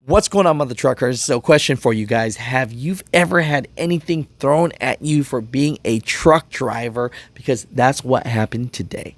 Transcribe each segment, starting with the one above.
What's going on, mother truckers? So question for you guys. Have you ever had anything thrown at you for being a truck driver? Because that's what happened today.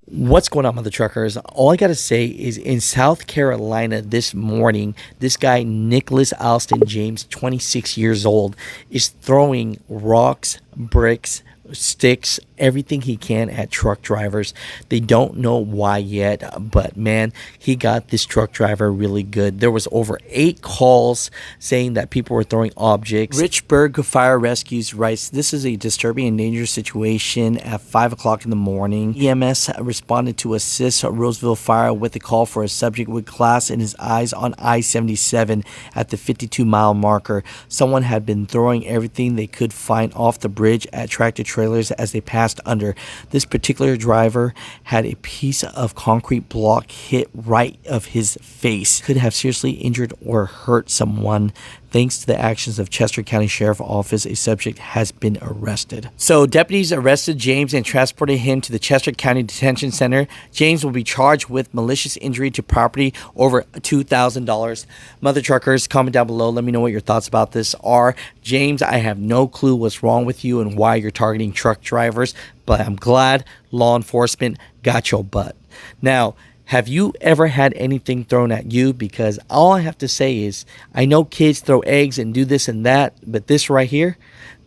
What's going on, mother truckers? All I gotta say is in South Carolina this morning, this guy Nicholas Alston James, 26 years old, is throwing rocks, bricks, sticks, everything he can at truck drivers. They don't know why yet, but man, he got this truck driver really good. There was over 8 calls saying that people were throwing objects. Richburg Fire Rescues writes, "This is a disturbing and dangerous situation at 5 o'clock in the morning. EMS responded to assist Roseville Fire with a call for a subject with glass in his eyes on I-77 at the 52-mile marker. Someone had been throwing everything they could find off the bridge at tractor trailers as they passed under. This particular driver had a piece of concrete block hit right of his face. Could have seriously injured or hurt someone. Thanks to the actions of Chester County Sheriff Office, a subject has been arrested." So deputies arrested James and transported him to the Chester County Detention Center. James will be charged with malicious injury to property over $2,000. Mother truckers, comment down below. Let me know what your thoughts about this are. James, I have no clue what's wrong with you and why you're targeting truck drivers, but I'm glad law enforcement got your butt. Now, have you ever had anything thrown at you? Because all I have to say is, I know kids throw eggs and do this and that, but this right here,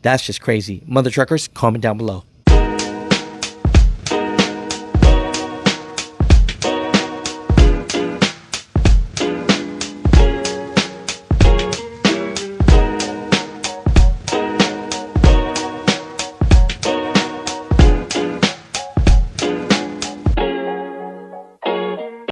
that's just crazy. Mother truckers, comment down below.